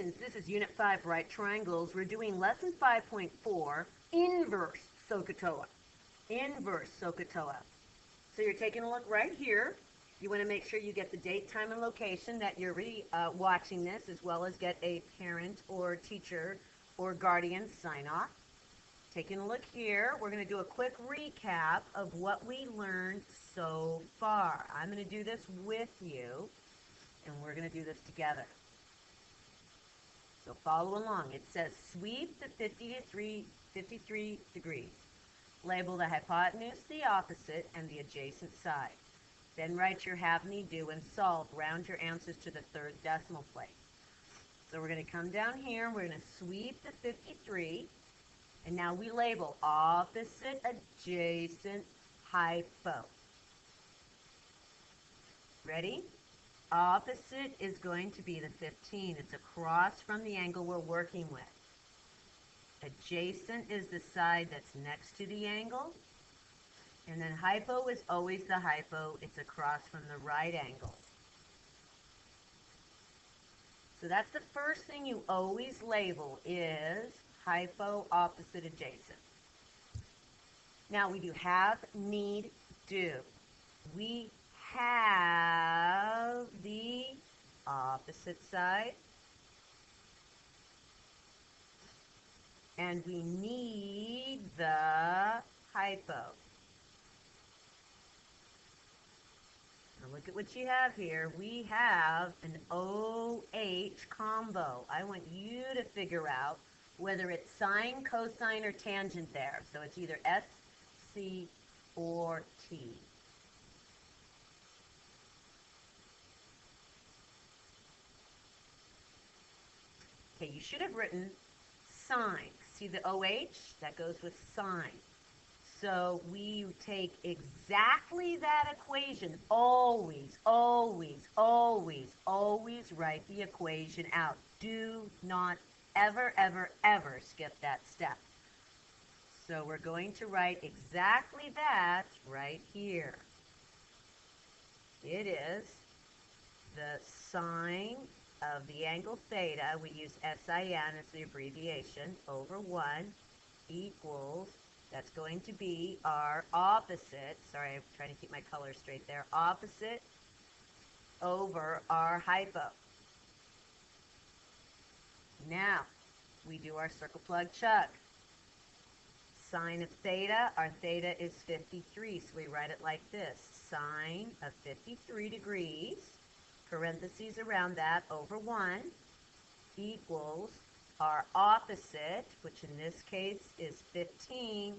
students, this is Unit 5, Right Triangles. We're doing Lesson 5.4, Inverse SOH CAH TOA. Inverse SOH CAH TOA. So you're taking a look right here. You want to make sure you get the date, time, and location that you're watching this, as well as get a parent or teacher or guardian sign off. Taking a look here, we're going to do a quick recap of what we learned so far. I'm going to do this with you, and we're going to do this together. So follow along. It says sweep the 53 degrees. Label the hypotenuse, the opposite, and the adjacent side. Then write your have, need, do, and solve. Round your answers to the third decimal place. So we're going to come down here, and we're going to sweep the 53, and now we label opposite, adjacent, hypo. Ready? Opposite is going to be the 15. It's across from the angle we're working with. Adjacent is the side that's next to the angle. And then hypo is always the hypo. It's across from the right angle. So that's the first thing you always label is hypo, opposite, adjacent. Now we do have, need, do. We have the opposite side, and we need the hypo. Now look at what you have here. We have an OH combo. I want you to figure out whether it's sine, cosine, or tangent there. So it's either S, C, or T. Okay, you should have written sine. See the OH? That goes with sine. So we take exactly that equation. Always, always, always, always write the equation out. Do not ever, ever, ever skip that step. So we're going to write exactly that right here. It is the sine of the angle theta, we use SIN as the abbreviation, over 1 equals, that's going to be our opposite, sorry, I'm trying to keep my color straight there, opposite over our hypo. Now, we do our circle plug chug. Sine of theta, our theta is 53, so we write it like this, sine of 53 degrees, parentheses around that, over 1, equals our opposite, which in this case is 15,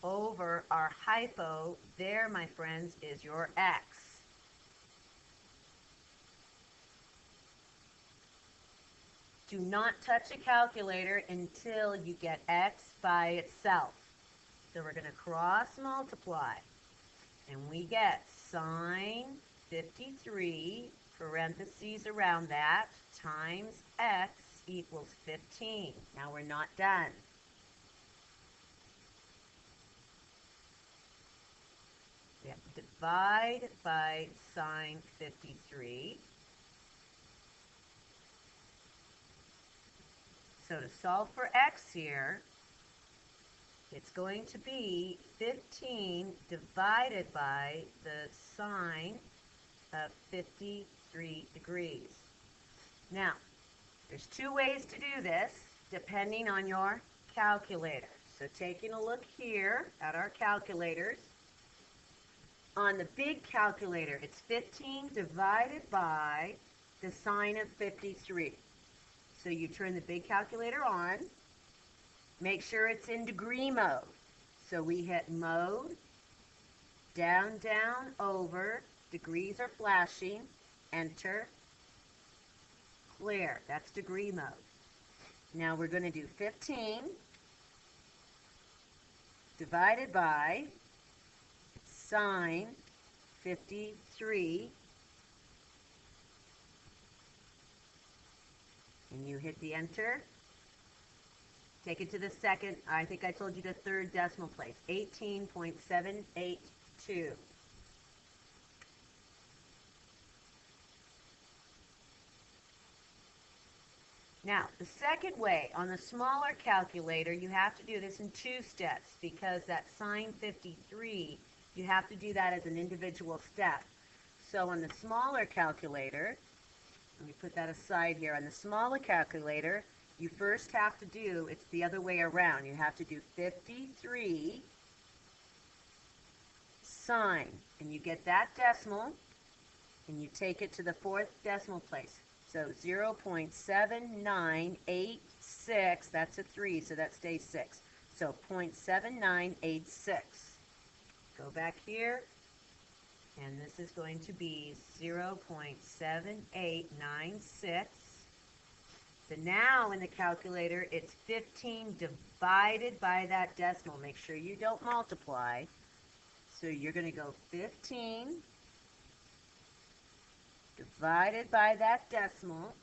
over our hypo. There, my friends, is your x. Do not touch a calculator until you get x by itself. So we're going to cross multiply, and we get sine 53, parentheses around that, times x equals 15. Now we're not done. We have to divide by sine 53. So to solve for x here, it's going to be 15 divided by the sine of 53 degrees. Now, there's two ways to do this depending on your calculator. So taking a look here at our calculators, on the big calculator, it's 15 divided by the sine of 53. So you turn the big calculator on, make sure it's in degree mode. So we hit mode, down, down, over, degrees are flashing, enter, clear. That's degree mode. Now we're going to do 15 divided by sine 53, and you hit the enter. Take it to the second, I think I told you the third decimal place, 18.782. Now, the second way, on the smaller calculator, you have to do this in 2 steps because that sine 53, you have to do that as an individual step. So on the smaller calculator, let me put that aside here. On the smaller calculator, you first have to do, it's the other way around. You have to do 53 sine, and you get that decimal, and you take it to the 4th decimal place. So 0.7986, that's a 3, so that stays 6. So 0.7986. Go back here, and this is going to be 0.7896. So now in the calculator, it's 15 divided by that decimal. Make sure you don't multiply. So you're going to go 15 divided by that decimal,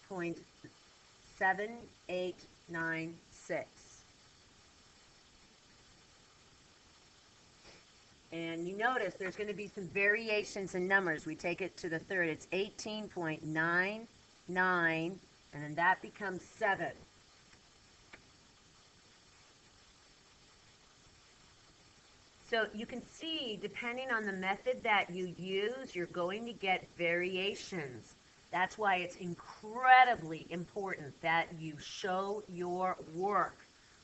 0.7896. And you notice there's going to be some variations in numbers. We take it to the 3rd. It's 18.99, and then that becomes 7. So you can see, depending on the method that you use, you're going to get variations. That's why it's incredibly important that you show your work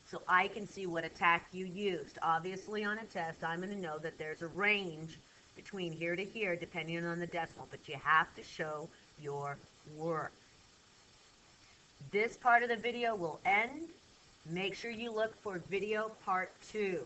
so I can see what attack you used. Obviously, on a test, I'm going to know that there's a range between here to here, depending on the decimal, but you have to show your work. This part of the video will end. Make sure you look for video part 2.